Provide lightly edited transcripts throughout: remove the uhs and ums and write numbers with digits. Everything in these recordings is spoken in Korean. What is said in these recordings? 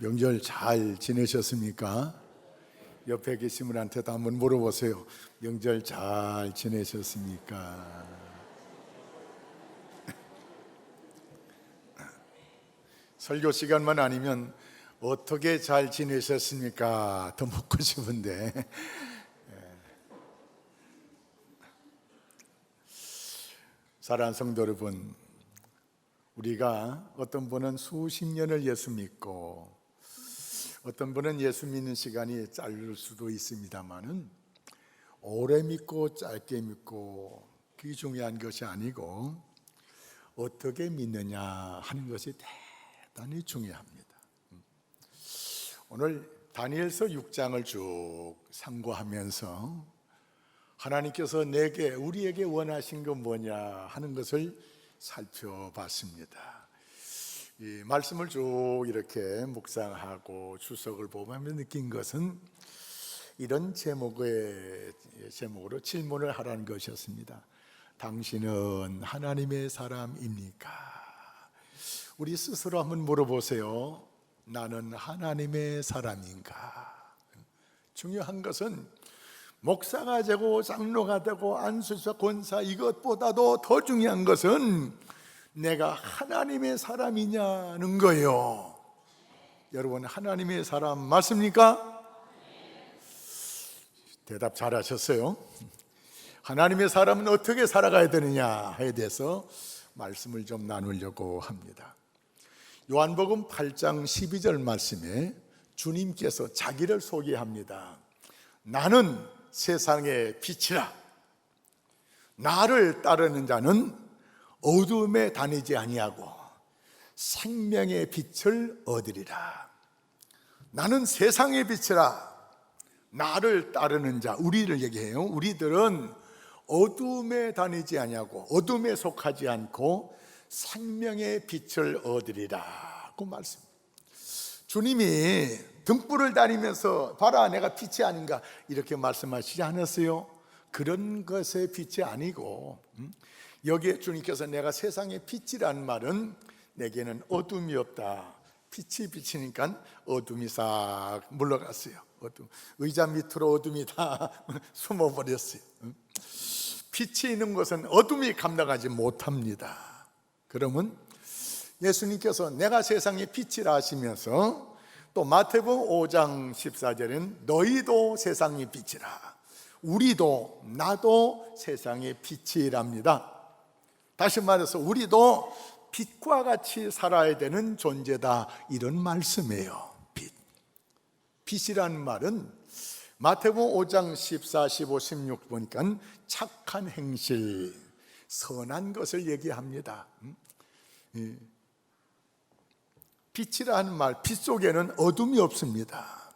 명절 잘 지내셨습니까? 옆에 계신 분한테도 한번 물어보세요. 명절 잘 지내셨습니까? 설교 시간만 아니면 어떻게 잘 지내셨습니까? 더 묻고 싶은데 사랑하는 성도 여러분, 우리가 어떤 분은 수십 년을 예수 믿고 어떤 분은 예수 믿는 시간이 짧을 수도 있습니다만은 오래 믿고 짧게 믿고 그게 중요한 것이 아니고 어떻게 믿느냐 하는 것이 대단히 중요합니다. 오늘 다니엘서 6장을 쭉 상고하면서 하나님께서 우리에게 원하신 건 뭐냐 하는 것을 살펴봤습니다. 이 말씀을 쭉 이렇게 묵상하고 주석을 보면서 느낀 것은 이런 제목으로 질문을 하라는 것이었습니다. 당신은 하나님의 사람입니까? 우리 스스로 한번 물어보세요. 나는 하나님의 사람인가? 중요한 것은 목사가 되고 장로가 되고 안수사 권사 이것보다도 더 중요한 것은 내가 하나님의 사람이냐는 거예요. 여러분, 하나님의 사람 맞습니까? 대답 잘하셨어요. 하나님의 사람은 어떻게 살아가야 되느냐에 대해서 말씀을 좀 나누려고 합니다. 요한복음 8장 12절 말씀에 주님께서 자기를 소개합니다. 나는 세상의 빛이라. 나를 따르는 자는 어둠에 다니지 아니하고 생명의 빛을 얻으리라. 나는 세상의 빛이라. 나를 따르는 자, 우리를 얘기해요. 우리들은 어둠에 다니지 아니하고 어둠에 속하지 않고 생명의 빛을 얻으리라 그 말씀. 주님이 등불을 다니면서 봐라 내가 빛이 아닌가 이렇게 말씀하시지 않았어요? 그런 것의 빛이 아니고 여기에 주님께서 내가 세상의 빛이라는 말은 내게는 어둠이 없다. 빛이 비치니까 어둠이 싹 물러갔어요. 의자 밑으로 어둠이 다 숨어버렸어요. 빛이 있는 것은 어둠이 감당하지 못합니다. 그러면 예수님께서 내가 세상의 빛이라 하시면서 또 마태복음 5장 14절에는 너희도 세상의 빛이라. 우리도 나도 세상의 빛이랍니다. 다시 말해서 우리도 빛과 같이 살아야 되는 존재다 이런 말씀이에요. 빛이라는 말은 마태복음 5장 14, 15, 16 보니까 착한 행실, 선한 것을 얘기합니다. 빛이라는 말, 빛 속에는 어둠이 없습니다.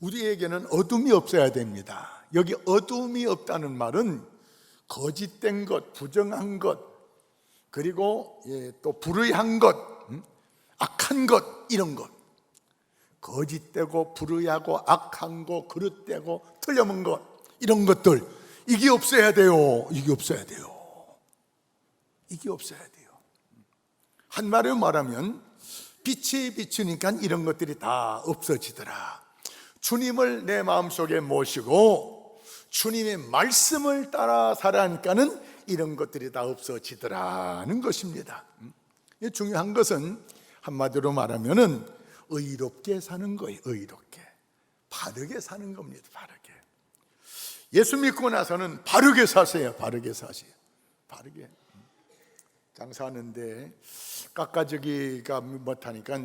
우리에게는 어둠이 없어야 됩니다. 여기 어둠이 없다는 말은 거짓된 것, 부정한 것, 그리고 또 불의한 것, 악한 것, 이런 것, 거짓되고 불의하고 악한 것, 그릇되고 틀려먹은 것, 이런 것들, 이게 없어야 돼요. 이게 없어야 돼요. 이게 없어야 돼요. 한마디로 말하면 빛이 비추니까 이런 것들이 다 없어지더라. 주님을 내 마음속에 모시고 주님의 말씀을 따라 살아가니까는 이런 것들이 다 없어지더라는 것입니다. 중요한 것은 한마디로 말하면은 의롭게 사는 거예요. 의롭게, 바르게 사는 겁니다. 바르게. 예수 믿고 나서는 바르게 사세요. 바르게 사세요. 바르게. 장사하는데 깎아주기가 못하니까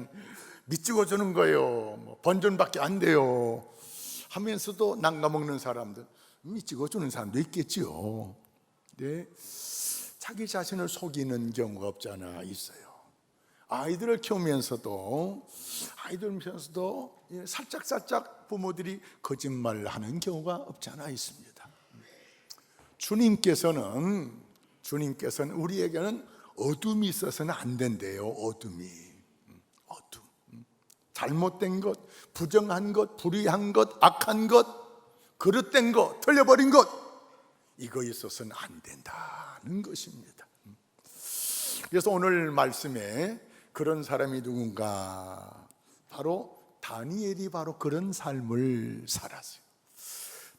밑죽어 주는 거예요. 번전밖에 안 돼요 하면서도 낚아먹는 사람들, 밑죽어 주는 사람도 있겠지요. 네, 자기 자신을 속이는 경우가 없잖아 있어요. 아이들을 키우면서도 살짝 부모들이 거짓말하는 경우가 없지 않아 있습니다. 주님께서는 우리에게는 어둠이 있어서는 안 된대요. 어둠, 잘못된 것, 부정한 것, 불의한 것, 악한 것, 그릇된 것, 틀려버린 것, 이거 있어서는 안 된다는 것입니다. 그래서 오늘 말씀에 그런 사람이 누군가 바로 다니엘이 바로 그런 삶을 살았어요.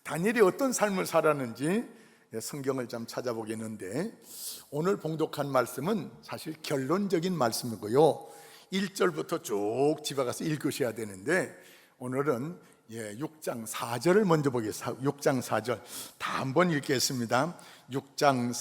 다니엘이 어떤 삶을 살았는지 성경을 좀 찾아보겠는데, 오늘 봉독한 말씀은 사실 결론적인 말씀이고요, 1절부터 쭉 집에 가서 읽으셔야 되는데, 오늘은 6장 4절을 먼저 보겠습니다. 6장 4절 다 한번 읽겠습니다. 6장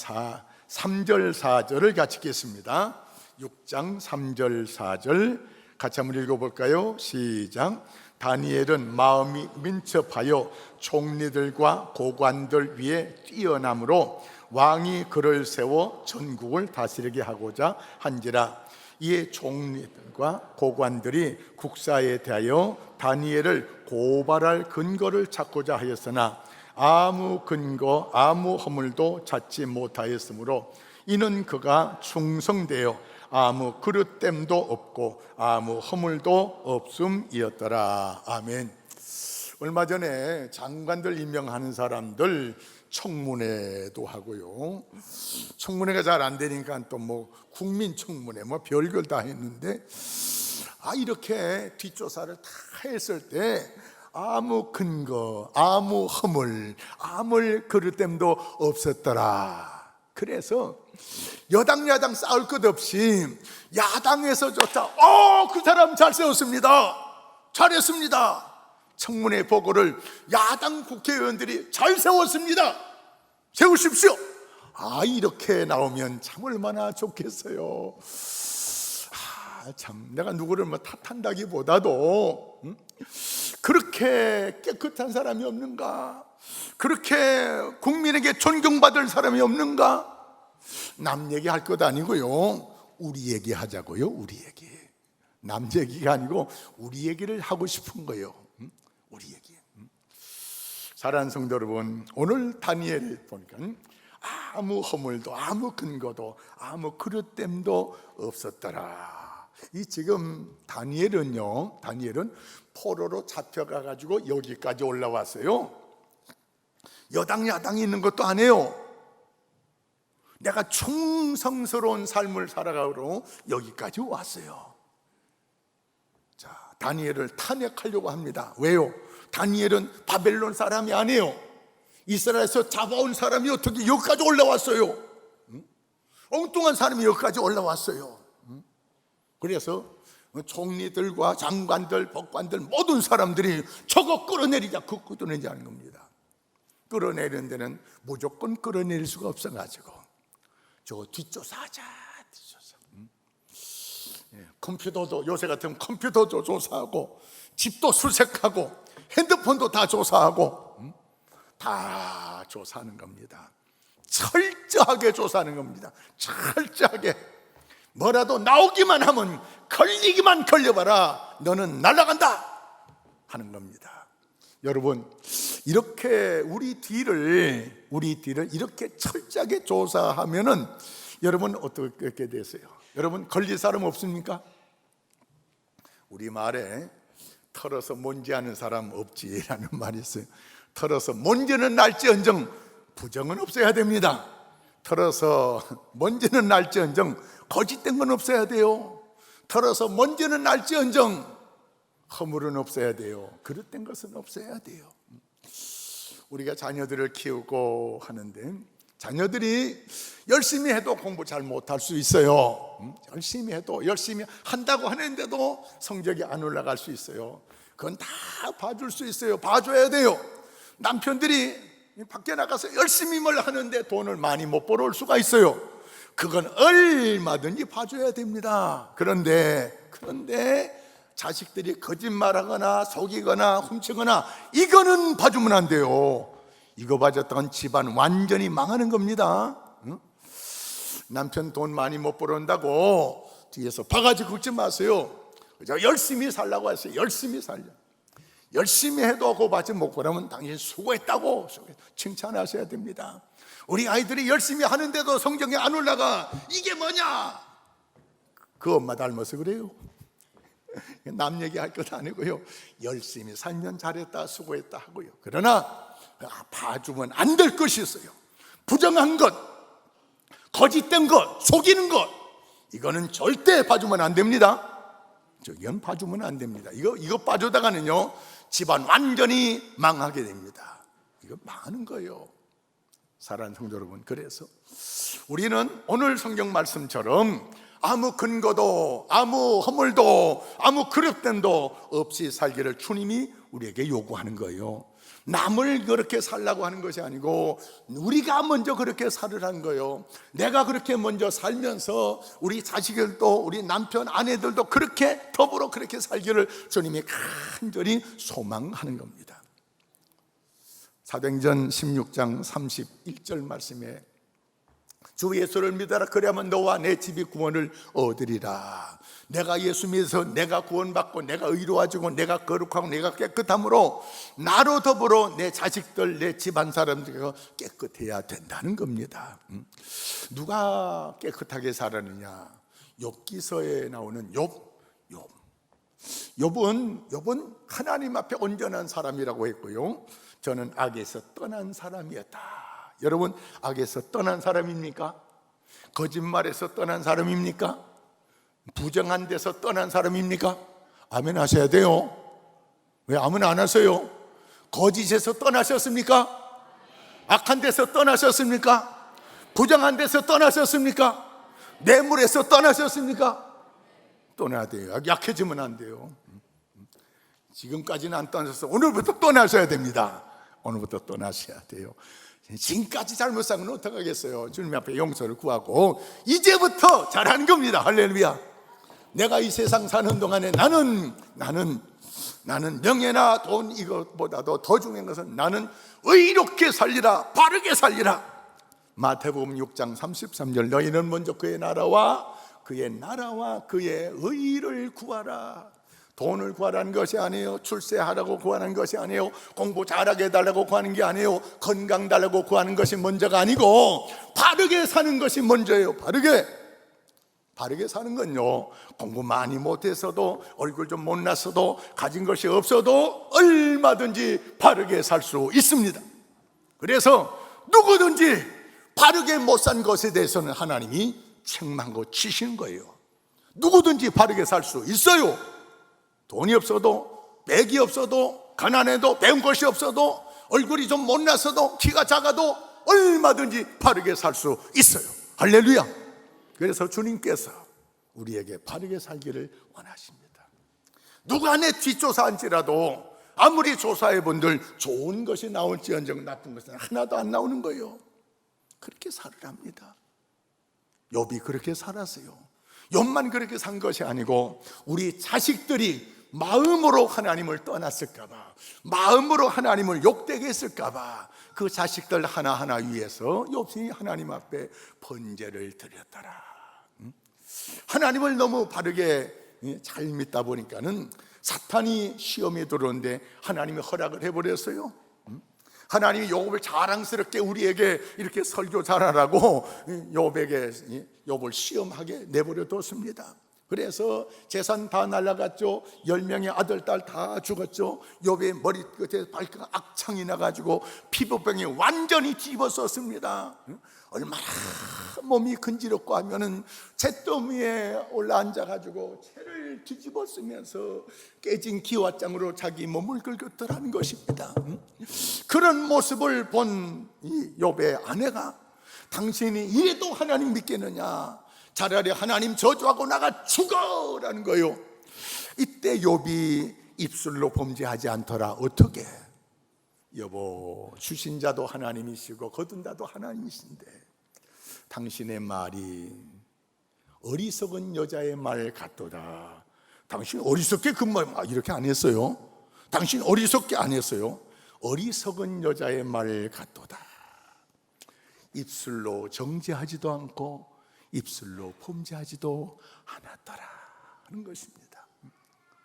3절 4절을 같이 읽겠습니다. 6장 3절 4절 같이 한번 읽어볼까요? 시작. 다니엘은 마음이 민첩하여 총리들과 고관들 위에 뛰어남으로 왕이 그를 세워 전국을 다스리게 하고자 한지라. 이에 총리들과 고관들이 국사에 대하여 다니엘을 고발할 근거를 찾고자 하였으나 아무 근거 아무 허물도 찾지 못하였으므로 이는 그가 충성되어 아무 그릇됨도 없고 아무 허물도 없음이었더라. 아멘. 얼마 전에 장관들 임명하는 사람들 청문회도 하고요, 청문회가 잘 안 되니까 또 뭐 국민청문회 뭐 별걸 다 했는데, 이렇게 뒷조사를 다 했을 때 아무 근거 아무 허물 아무 그릇됨도 없었더라. 그래서 여당 야당 싸울 것 없이 야당에서조차 그 사람 잘 세웠습니다, 잘했습니다, 청문회 보고를 야당 국회의원들이 잘 세웠습니다, 세우십시오, 이렇게 나오면 참 얼마나 좋겠어요. 참 내가 누구를 뭐 탓한다기보다도 그렇게 깨끗한 사람이 없는가, 그렇게 국민에게 존경받을 사람이 없는가. 남 얘기할 것 아니고요, 우리 얘기하자고요. 우리 얘기, 남 얘기가 아니고 우리 얘기를 하고 싶은 거예요. 우리 얘기. 사랑하는 성도 여러분, 오늘 다니엘을 보니까 아무 허물도 아무 근거도 아무 그릇됨도 없었더라. 이 지금 다니엘은 포로로 잡혀가 가지고 여기까지 올라왔어요. 여당 야당이 있는 것도 아니에요. 내가 충성스러운 삶을 살아가고 여기까지 왔어요. 자, 다니엘을 탄핵하려고 합니다. 왜요? 다니엘은 바벨론 사람이 아니에요. 이스라엘에서 잡아온 사람이 어떻게 여기까지 올라왔어요? 엉뚱한 사람이 여기까지 올라왔어요. 그래서 총리들과 장관들, 법관들 모든 사람들이 저거 끌어내리자, 그거 끌어내리자는 겁니다. 끌어내리는 데는 무조건 끌어내릴 수가 없어가지고 저 뒷조사하자, 뒷조사. 컴퓨터도 요새 같으면 컴퓨터도 조사하고 집도 수색하고 핸드폰도 다 조사하고 다 조사하는 겁니다. 철저하게 조사하는 겁니다. 철저하게. 뭐라도 나오기만 하면 걸리기만 걸려봐라, 너는 날아간다 하는 겁니다. 여러분, 이렇게 우리 뒤를 이렇게 철저하게 조사하면은 여러분 어떻게 되세요? 여러분 걸릴 사람 없습니까? 우리 말에 털어서 먼지하는 사람 없지라는 말이 있어요. 털어서 먼지는 날지언정 부정은 없어야 됩니다. 털어서 먼지는 날지언정 거짓된 건 없어야 돼요. 털어서 먼지는 날지언정 허물은 없어야 돼요. 그릇된 것은 없어야 돼요. 우리가 자녀들을 키우고 하는데 자녀들이 열심히 해도 공부 잘 못할 수 있어요. 열심히 해도, 열심히 한다고 하는데도 성적이 안 올라갈 수 있어요. 그건 다 봐줄 수 있어요. 봐줘야 돼요. 남편들이 밖에 나가서 열심히 뭘 하는데 돈을 많이 못 벌어올 수가 있어요. 그건 얼마든지 봐줘야 됩니다. 그런데 자식들이 거짓말하거나 속이거나 훔치거나 이거는 봐주면 안 돼요. 이거 봐줬다간 집안 완전히 망하는 겁니다. 남편 돈 많이 못 벌어온다고 뒤에서 바가지 긁지 마세요. 그저 열심히 살라고 했어요. 열심히 살려. 열심히 해도 그거 받지 못 그러면 당신 수고했다고 칭찬하셔야 됩니다. 우리 아이들이 열심히 하는데도 성적이 안 올라가. 이게 뭐냐? 그 엄마 닮아서 그래요. 남 얘기할 것 아니고요. 열심히 살면 잘했다, 수고했다 하고요. 그러나 봐주면 안 될 것이 있어요. 부정한 것, 거짓된 것, 속이는 것, 이거는 절대 봐주면 안 됩니다. 이건 봐주면 안 됩니다. 이거 봐주다가는요 집안 완전히 망하게 됩니다. 이거 망하는 거예요. 사랑하는 성도 여러분, 그래서 우리는 오늘 성경 말씀처럼 아무 근거도 아무 허물도 아무 그릇됨도 없이 살기를 주님이 우리에게 요구하는 거예요. 남을 그렇게 살라고 하는 것이 아니고 우리가 먼저 그렇게 살으라는 거예요. 내가 그렇게 먼저 살면서 우리 자식들도 우리 남편 아내들도 그렇게 더불어 그렇게 살기를 주님이 간절히 소망하는 겁니다. 사도행전 16장 31절 말씀에 주 예수를 믿어라, 그리하면 너와 내 집이 구원을 얻으리라. 내가 예수 믿어서 내가 구원받고 내가 의로워지고 내가 거룩하고 내가 깨끗함으로 나로 더불어 내 자식들 내 집안 사람들과 깨끗해야 된다는 겁니다. 누가 깨끗하게 살았느냐? 욥기서에 나오는 욥은 하나님 앞에 온전한 사람이라고 했고요, 저는 악에서 떠난 사람이었다. 여러분, 악에서 떠난 사람입니까? 거짓말에서 떠난 사람입니까? 부정한 데서 떠난 사람입니까? 아멘 하셔야 돼요. 왜 아멘 안 하세요? 거짓에서 떠나셨습니까? 악한 데서 떠나셨습니까? 부정한 데서 떠나셨습니까? 뇌물에서 떠나셨습니까? 떠나야 돼요. 약해지면 안 돼요. 지금까지는 안 떠나셨어. 오늘부터 떠나셔야 됩니다. 오늘부터 떠나셔야 돼요. 지금까지 잘못 산 건 어떡하겠어요? 주님 앞에 용서를 구하고 이제부터 잘하는 겁니다. 할렐루야. 내가 이 세상 사는 동안에 나는 명예나 돈 이것보다도 더 중요한 것은 나는 의롭게 살리라, 바르게 살리라. 마태복음 6장 33절 너희는 먼저 그의 나라와 그의 의를 구하라. 돈을 구하라는 것이 아니에요. 출세하라고 구하는 것이 아니에요. 공부 잘하게 해달라고 구하는 게 아니에요. 건강 달라고 구하는 것이 먼저가 아니고 바르게 사는 것이 먼저예요. 바르게 사는 건요, 공부 많이 못해서도 얼굴 좀 못났어도 가진 것이 없어도 얼마든지 바르게 살 수 있습니다. 그래서 누구든지 바르게 못 산 것에 대해서는 하나님이 책망하고 치시는 거예요. 누구든지 바르게 살 수 있어요. 돈이 없어도, 맥이 없어도, 가난해도, 배운 것이 없어도, 얼굴이 좀 못났어도, 키가 작아도 얼마든지 바르게 살 수 있어요. 할렐루야. 그래서 주님께서 우리에게 바르게 살기를 원하십니다. 누가 내 뒷조사한지라도 아무리 조사해본들 좋은 것이 나올지언정 나쁜 것은 하나도 안 나오는 거예요. 그렇게 살으랍니다. 욥이 그렇게 살았어요. 욥만 그렇게 산 것이 아니고 우리 자식들이 마음으로 하나님을 떠났을까봐, 마음으로 하나님을 욕되게 했을까봐 그 자식들 하나하나 위해서 욥이 하나님 앞에 번제를 드렸더라. 하나님을 너무 바르게 잘 믿다 보니까는 사탄이 시험에 들어오는데 하나님이 허락을 해버렸어요. 하나님이 욥을 자랑스럽게 우리에게 이렇게 설교 잘하라고 욥을 시험하게 내버려 뒀습니다. 그래서 재산 다 날라갔죠. 10명의 아들, 딸 다 죽었죠. 욥의 머리끝에 발끝 악창이 나가지고 피부병이 완전히 뒤집어졌습니다. 얼마나 몸이 근지럽고 하면은 잿더미에 올라앉아가지고 채를 뒤집어 쓰면서 깨진 기와장으로 자기 몸을 긁었더라는 것입니다. 그런 모습을 본 이 욥의 아내가 당신이 이래도 하나님 믿겠느냐, 차라리 하나님 저주하고 나가 죽어라는 거예요. 이때 욥이 입술로 범죄하지 않더라. 어떻게? 여보, 주신 자도 하나님이시고 거둔 자도 하나님이신데 당신의 말이 어리석은 여자의 말 같도다. 당신 어리석게 그 말 이렇게 안 했어요. 당신 어리석게 안 했어요. 어리석은 여자의 말 같도다. 입술로 정죄하지도 않고 입술로 범죄하지도 않았더라 하는 것입니다.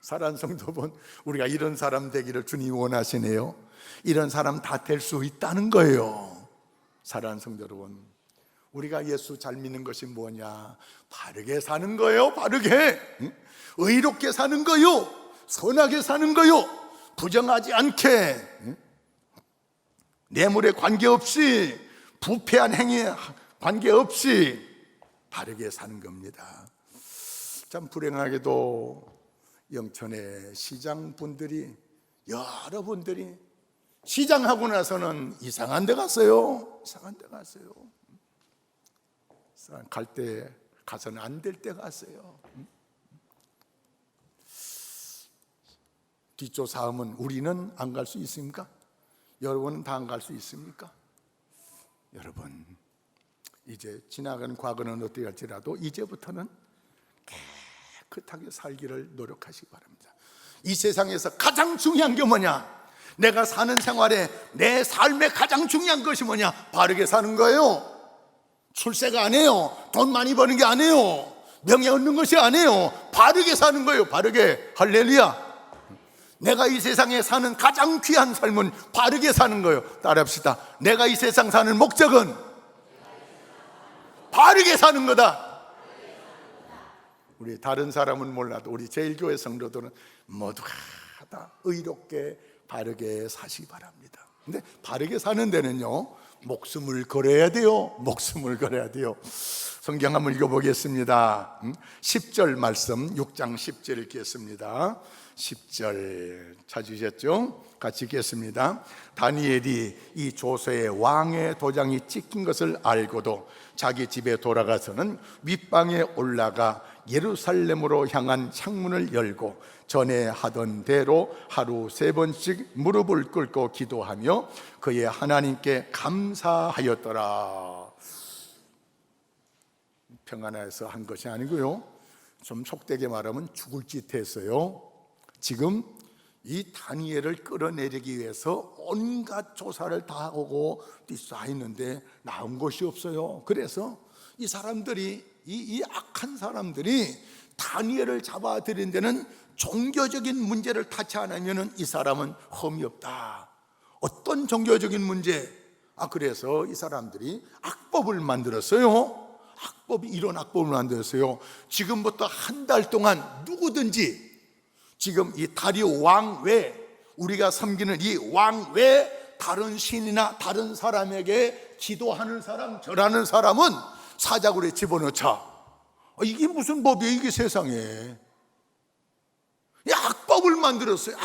사랑하는 성도분, 우리가 이런 사람 되기를 주님이 원하시네요. 이런 사람 다 될 수 있다는 거예요. 사랑하는 성도 여러분, 우리가 예수 잘 믿는 것이 뭐냐? 바르게 사는 거예요. 바르게, 의롭게 사는 거요, 선하게 사는 거요, 부정하지 않게, 뇌물에 관계없이, 부패한 행위에 관계없이 바르게 사는 겁니다. 참 불행하게도 영천의 시장분들이, 여러분들이 시장하고 나서는 이상한 데 갔어요. 이상한 데 갔어요. 갈 때 가서는 안 될 때 갔어요. 뒷조사하면 우리는 안 갈 수 있습니까? 여러분은 다 안 갈 수 있습니까? 여러분, 이제 지나가는 과거는 어떻게 할지라도 이제부터는 깨끗하게 살기를 노력하시기 바랍니다. 이 세상에서 가장 중요한 게 뭐냐? 내가 사는 생활에 내 삶에 가장 중요한 것이 뭐냐? 바르게 사는 거예요. 출세가 아니에요. 돈 많이 버는 게 아니에요. 명예 얻는 것이 아니에요. 바르게 사는 거예요. 바르게. 할렐루야. 내가 이 세상에 사는 가장 귀한 삶은 바르게 사는 거예요. 따라합시다. 내가 이 세상 사는 목적은 바르게 사는 거다. 우리 다른 사람은 몰라도 우리 제일교회 성도들은 모두가 다 의롭게 바르게 사시기 바랍니다. 근데 바르게 사는 데는요, 목숨을 걸어야 돼요. 목숨을 걸어야 돼요. 성경 한번 읽어보겠습니다. 10절 말씀, 6장 10절 읽겠습니다. 10절 찾으셨죠? 같이 읽겠습니다. 다니엘이 이 조서에 왕의 도장이 찍힌 것을 알고도 자기 집에 돌아가서는 윗방에 올라가 예루살렘으로 향한 창문을 열고 전에 하던 대로 하루 3번씩 무릎을 꿇고 기도하며 그의 하나님께 감사하였더라. 평안해서 한 것이 아니고요, 좀 속되게 말하면 죽을 짓 했어요. 지금 이 다니엘을 끌어내리기 위해서 온갖 조사를 다 하고 뒤싸있는데 나온 것이 없어요. 그래서 이 사람들이, 이 악한 사람들이 다니엘을 잡아들인 데는 종교적인 문제를 타치 않으면 이 사람은 흠이 없다. 어떤 종교적인 문제? 그래서 이 사람들이 악법을 만들었어요. 이런 악법을 만들었어요. 지금부터 한 달 동안 누구든지, 지금 이 다리오 왕 외, 우리가 섬기는 이 왕 외 다른 신이나 다른 사람에게 기도하는 사람, 절하는 사람은 사자굴에 집어넣자. 이게 무슨 법이에요, 이게 세상에. 이 악법을 만들었어요.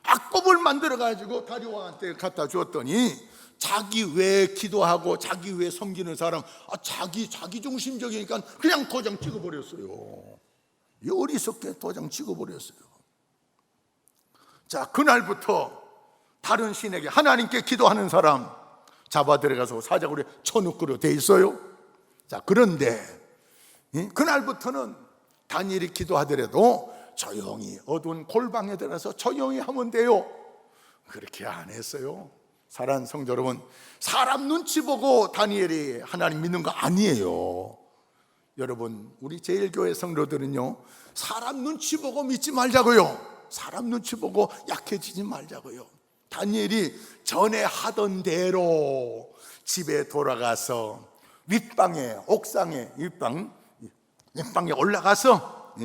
악법을 만들어가지고 다리오 왕한테 갖다 주었더니 자기 외에 기도하고 자기 외에 섬기는 사람, 자기 중심적이니까 그냥 도장 찍어버렸어요. 이 어리석게 도장 찍어버렸어요. 자, 그날부터 다른 신에게, 하나님께 기도하는 사람 잡아 들어가서 사자굴에 쳐넣기로 돼 있어요. 자, 그런데 그날부터는 다니엘이 기도하더라도 조용히 어두운 골방에 들어가서 조용히 하면 돼요. 그렇게 안 했어요. 사랑하는 성도 여러분, 사람 눈치 보고 다니엘이 하나님 믿는 거 아니에요. 여러분, 우리 제일교회 성도들은요, 사람 눈치 보고 믿지 말자고요. 사람 눈치 보고 약해지지 말자고요. 다니엘이 전에 하던 대로 집에 돌아가서 윗방에, 옥상에, 윗방에 올라가서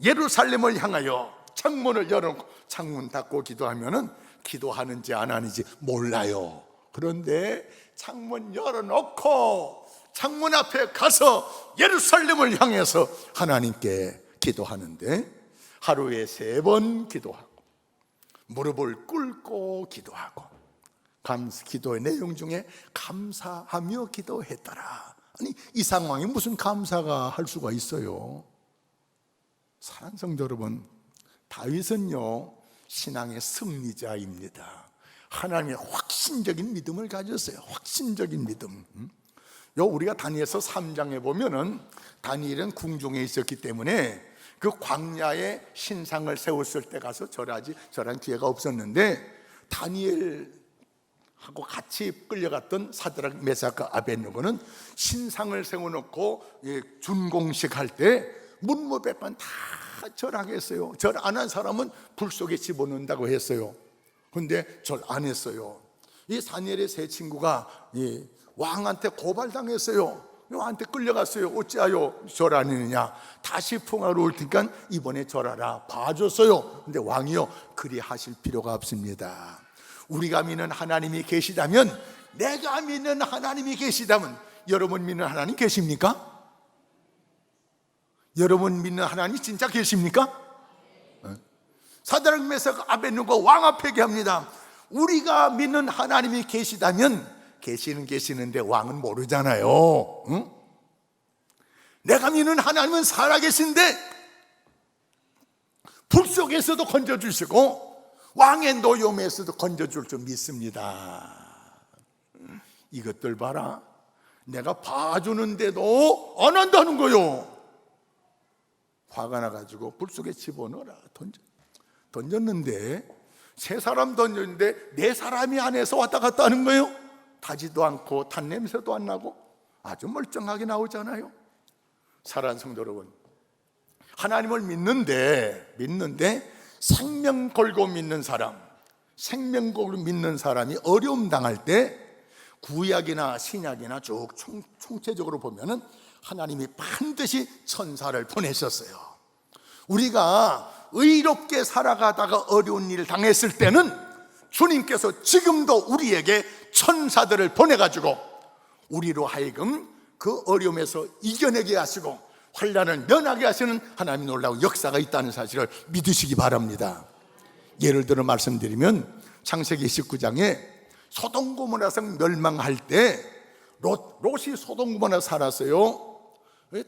예루살렘을 향하여 창문을 열어놓고 창문 닫고 기도하면은 기도하는지 안 하는지 몰라요. 그런데 창문 열어놓고 창문 앞에 가서 예루살렘을 향해서 하나님께 기도하는데 하루에 3번 기도하고 무릎을 꿇고 기도하고 기도의 내용 중에 감사하며 기도했더라. 아니, 이 상황에 무슨 감사가 할 수가 있어요? 사랑하는 성도 여러분, 다윗은요 신앙의 승리자입니다. 하나님의 확신적인 믿음을 가졌어요. 확신적인 믿음. 우리가 다니엘서 3장에 보면은 다니엘은 궁중에 있었기 때문에 그 광야에 신상을 세웠을 때 가서 절한 기회가 없었는데, 다니엘하고 같이 끌려갔던 사드락, 메삭과 아벳느고는 신상을 세워놓고 준공식 할 때 문무백관 다 절하게 했어요. 절 안 한 사람은 불 속에 집어넣는다고 했어요. 그런데 절 안 했어요. 이 다니엘의 세 친구가 왕한테 고발당했어요. 왕한테 끌려갔어요. 어찌하여 절 안 했느냐. 다시 평화로울 테니까 이번에 절하라 봐줬어요. 근데 왕이요, 그리 하실 필요가 없습니다. 우리가 믿는 하나님이 계시다면, 내가 믿는 하나님이 계시다면, 여러분 믿는 하나님 계십니까? 여러분 믿는 하나님 진짜 계십니까? 사드락 메삭 아벳느고 왕 앞에 얘기합니다. 우리가 믿는 하나님이 계시다면 계시는데 왕은 모르잖아요. 응? 내가 믿는 하나님은 살아계신데 불 속에서도 건져주시고 왕의 노염에서도 건져줄 줄 믿습니다. 이것들 봐라. 내가 봐주는데도 안 한다는 거요. 화가 나가지고 불 속에 집어넣어라. 던졌는데 세 사람 던졌는데 네 사람이 안에서 왔다 갔다 하는 거예요. 타지도 않고 탄 냄새도 안 나고 아주 멀쩡하게 나오잖아요. 사랑하는 성도 여러분, 하나님을 믿는데 생명 걸고 믿는 사람, 생명 걸고 믿는 사람이 어려움 당할 때 구약이나 신약이나 쭉 총체적으로 보면은 하나님이 반드시 천사를 보내셨어요. 우리가 의롭게 살아가다가 어려운 일을 당했을 때는 주님께서 지금도 우리에게 천사들을 보내가지고 우리로 하여금 그 어려움에서 이겨내게 하시고 환난을 면하게 하시는 하나님의 놀라운 역사가 있다는 사실을 믿으시기 바랍니다. 예를 들어 말씀드리면 창세기 19장에 소돔 고모라 성 멸망할 때 롯이 소돔 고모라 살았어요.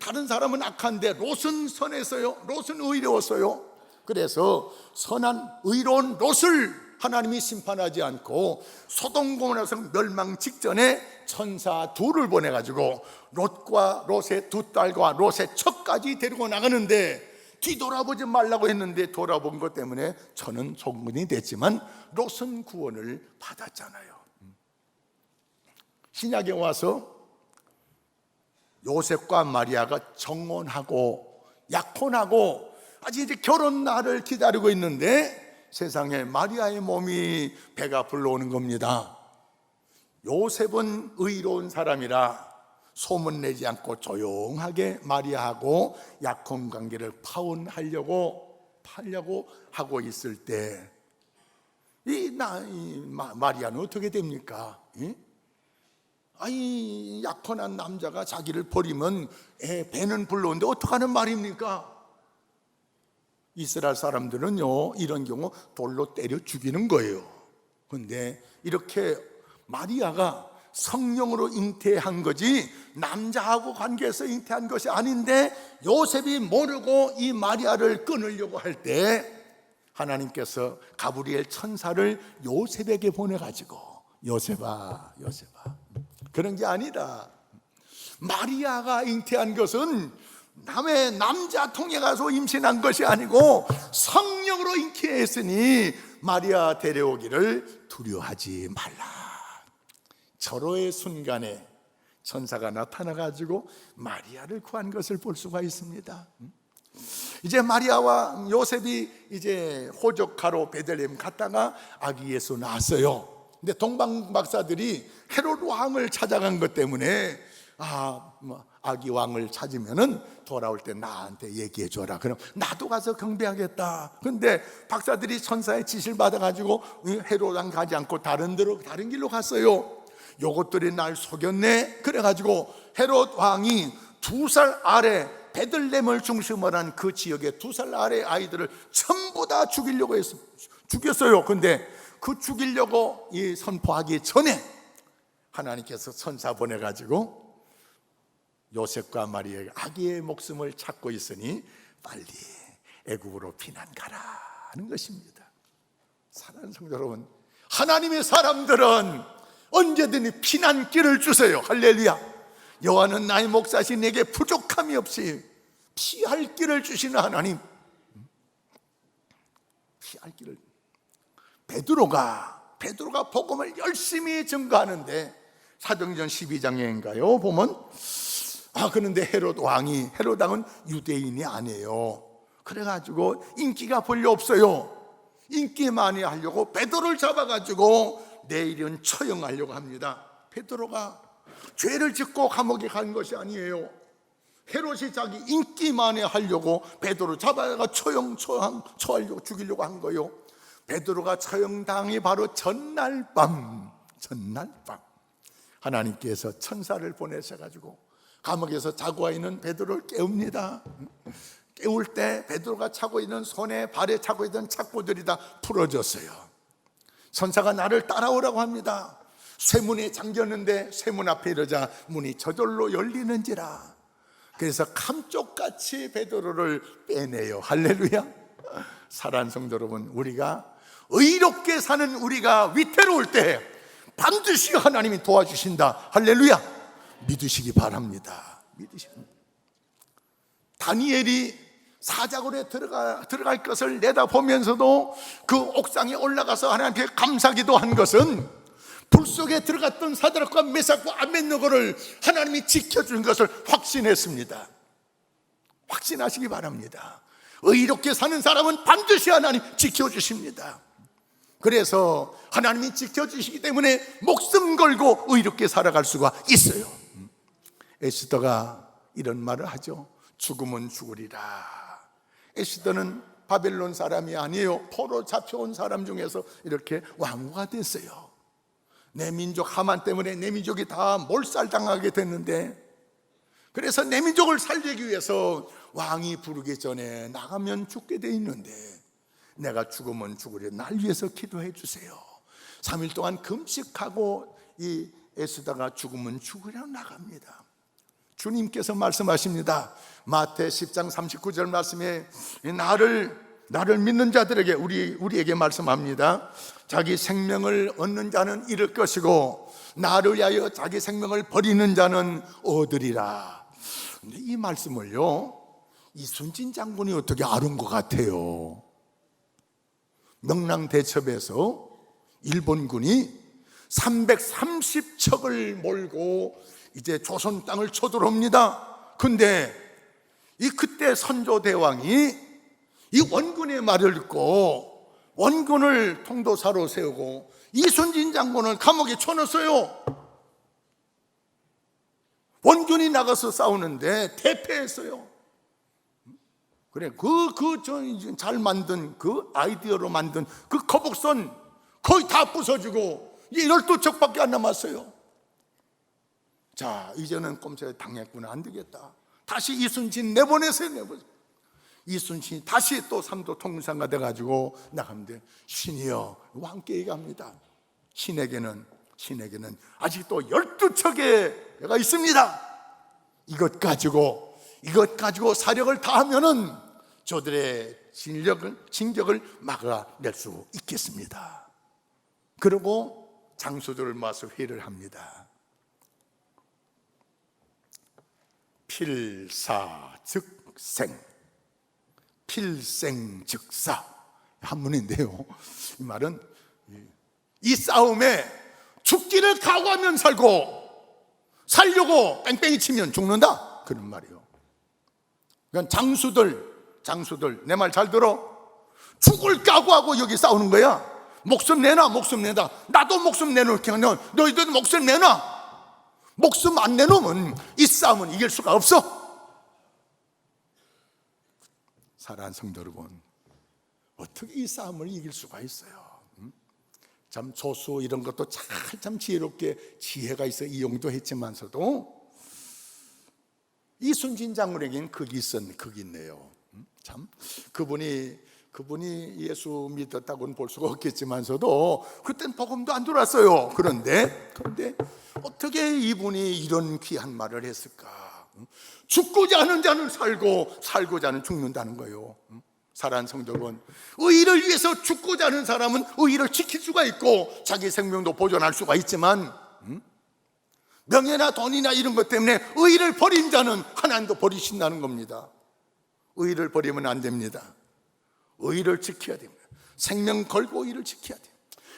다른 사람은 악한데 롯은 선했어요. 롯은 의로웠어요. 그래서 선한 의로운 롯을 하나님이 심판하지 않고 소돔 고모라 성 멸망 직전에 천사 둘을 보내가지고 롯과 롯의 두 딸과 롯의 척까지 데리고 나가는데 뒤돌아보지 말라고 했는데 돌아본 것 때문에 저는 소문이 됐지만 롯은 구원을 받았잖아요. 신약에 와서 요셉과 마리아가 정혼하고 약혼하고 아직 이제 결혼 날을 기다리고 있는데 세상에 마리아의 몸이 배가 불러오는 겁니다. 요셉은 의로운 사람이라 소문내지 않고 조용하게 마리아하고 약혼 관계를 파하려고 하고 있을 때 마리아는 어떻게 됩니까? 약혼한 남자가 자기를 버리면 배는 불러오는데 어떡하는 말입니까? 이스라엘 사람들은요 이런 경우 돌로 때려 죽이는 거예요. 그런데 이렇게 마리아가 성령으로 잉태한 거지 남자하고 관계해서 잉태한 것이 아닌데 요셉이 모르고 이 마리아를 끊으려고 할 때 하나님께서 가브리엘 천사를 요셉에게 보내가지고 요셉아 그런 게 아니다. 마리아가 잉태한 것은 남의 남자 통해 가서 임신한 것이 아니고 성령으로 잉태했으니 마리아 데려오기를 두려워하지 말라. 절호의 순간에 천사가 나타나가지고 마리아를 구한 것을 볼 수가 있습니다. 이제 마리아와 요셉이 이제 호적하러 베들레헴 갔다가 아기 예수 낳았어요. 근데 동방 박사들이 헤롯 왕을 찾아간 것 때문에 아기 왕을 찾으면은 돌아올 때 나한테 얘기해 줘라. 그럼 나도 가서 경배하겠다. 근데 박사들이 천사의 지시를 받아가지고 헤롯 왕 가지 않고 다른 길로 갔어요. 요것들이 날 속였네. 그래가지고 헤롯 왕이 2살 아래 베들레헴을 중심으로 한 그 지역의 2살 아래 아이들을 전부 다 죽였어요. 근데 그 죽이려고 선포하기 전에 하나님께서 천사 보내가지고 요셉과 마리아가 아기의 목숨을 찾고 있으니 빨리 애굽으로 피난 가라는 것입니다. 사랑하는 성도 여러분, 하나님의 사람들은 언제든지 피난길을 주세요. 할렐루야. 여호와는 나의 목자시 내게 부족함이 없이 피할 길을 주시는 하나님. 피할 길을. 베드로가 복음을 열심히 증거하는데 사도행전 12장인가요? 보면 그런데 헤롯 왕은 유대인이 아니에요. 그래가지고 인기가 별로 없어요. 인기 많이 하려고 베드로를 잡아가지고 내일은 처형하려고 합니다. 베드로가 죄를 짓고 감옥에 간 것이 아니에요. 헤롯이 자기 인기 많이 하려고 베드로 잡아가 처하려고 죽이려고 한 거예요. 베드로가 처형당이 바로 전날 밤 하나님께서 천사를 보내셔가지고 감옥에서 자고 있는 베드로를 깨웁니다. 깨울 때 베드로가 차고 있는 손에 발에 차고 있던 착고들이 다 풀어졌어요. 천사가 나를 따라오라고 합니다. 쇠문이 잠겼는데 쇠문 앞에 이르자 문이 저절로 열리는지라. 그래서 감쪽같이 베드로를 빼내요. 할렐루야. 사랑하는 성도 여러분, 우리가 의롭게 사는 우리가 위태로울 때 반드시 하나님이 도와주신다. 할렐루야. 믿으시기 바랍니다. 다니엘이 사자굴에 들어갈 것을 내다보면서도 그 옥상에 올라가서 하나님께 감사기도 한 것은 불 속에 들어갔던 사드락과 메삭과 아벳느고를 하나님이 지켜준 것을 확신했습니다. 확신하시기 바랍니다. 의롭게 사는 사람은 반드시 하나님 지켜주십니다. 그래서 하나님이 지켜주시기 때문에 목숨 걸고 의롭게 살아갈 수가 있어요. 에스더가 이런 말을 하죠. 죽으면 죽으리라. 에스더는 바벨론 사람이 아니에요. 포로 잡혀온 사람 중에서 이렇게 왕후가 됐어요. 내 민족 하만 때문에 내 민족이 다 몰살당하게 됐는데, 그래서 내 민족을 살리기 위해서 왕이 부르기 전에 나가면 죽게 돼 있는데, 내가 죽으면 죽으려 날 위해서 기도해 주세요. 3일 동안 금식하고 이 에스더가 죽으면 죽으려 나갑니다. 주님께서 말씀하십니다. 마태 10장 39절 말씀에 나를 믿는 자들에게 우리에게 말씀합니다. 자기 생명을 얻는 자는 잃을 것이고 나를 위하여 자기 생명을 버리는 자는 얻으리라. 근데 이 말씀을요, 이순신 장군이 어떻게 아는 것 같아요? 명랑대첩에서 일본군이 330척을 몰고 이제 조선 땅을 쳐들어옵니다. 근데 그때 선조대왕이 이 원군의 말을 듣고 원군을 통도사로 세우고 이순신 장군을 감옥에 쳐넣었어요. 원군이 나가서 싸우는데 대패했어요. 그래, 잘 만든 그 아이디어로 만든 그 거북선 거의 다 부서지고 12척밖에 안 남았어요. 자, 이제는 꼼짝에 당했구나. 안 되겠다. 다시 이순신 내보내세요. 이순신이 다시 또 삼도 통상가 돼가지고 나가는데, 신이여, 왕께 얘기합니다. 신에게는 아직도 12척의 배가 있습니다. 이것 가지고 사력을 다하면은 저들의 진격을 막아낼 수 있겠습니다. 그리고 장수들을 모아서 회의를 합니다. 필생즉사 한문인데요, 이 말은 이 싸움에 죽기를 각오하면 살려고 뺑뺑이 치면 죽는다, 그런 말이에요. 그러니까 장수들 내 말 잘 들어. 죽을 각오하고 여기 싸우는 거야. 목숨 내놔. 나도 목숨 내놓을게. 너희들 목숨 내놔. 목숨 안 내놓으면 이 싸움은 이길 수가 없어. 사랑하는 성도 여러분, 어떻게 이 싸움을 이길 수가 있어요? 참 조수 이런 것도 참 지혜롭게 지혜가 있어 이용도 했지만서도 이순신 장군에게는 극이 있네요. 참 그분이 예수 믿었다고는 볼 수가 없겠지만서도 그땐 복음도 안 들어왔어요. 그런데 어떻게 이분이 이런 귀한 말을 했을까? 죽고자 하는 자는 살고 살고자 하는 죽는다는 거예요. 사랑하는 성도 여러분, 의를 위해서 죽고자 하는 사람은 의를 지킬 수가 있고 자기 생명도 보존할 수가 있지만, 명예나 돈이나 이런 것 때문에 의를 버린 자는 하나님도 버리신다는 겁니다. 의를 버리면 안 됩니다. 의를 지켜야 됩니다. 생명 걸고 의를 지켜야 돼요.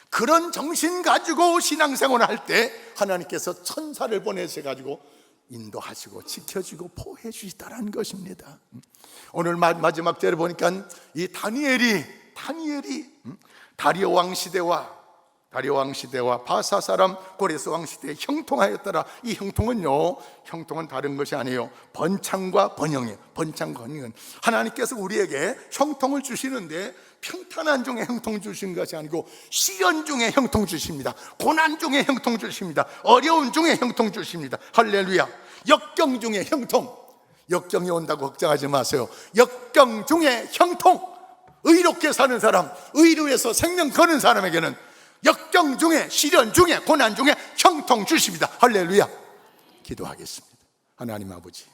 그런 정신 가지고 신앙생활을 할 때 하나님께서 천사를 보내셔가지고 인도하시고 지켜주고 보호해 주시다라는 것입니다. 오늘 마지막 절에 보니까 이 다니엘이 다리오 왕 시대와 다리오 왕 시대와 바사 사람 고레스 왕 시대에 형통하였더라. 이 형통은요, 형통은 다른 것이 아니에요. 번창과 번영이에요. 번창과 번영은 하나님께서 우리에게 형통을 주시는데 평탄한 중에 형통 주신 것이 아니고 시련 중에 형통 주십니다. 고난 중에 형통 주십니다. 어려움 중에 형통 주십니다. 할렐루야. 역경 중에 형통. 역경이 온다고 걱정하지 마세요. 역경 중에 형통. 의롭게 사는 사람, 의로에서 생명 거는 사람에게는 역경 중에, 시련 중에, 고난 중에 형통 주십니다. 할렐루야. 기도하겠습니다. 하나님 아버지,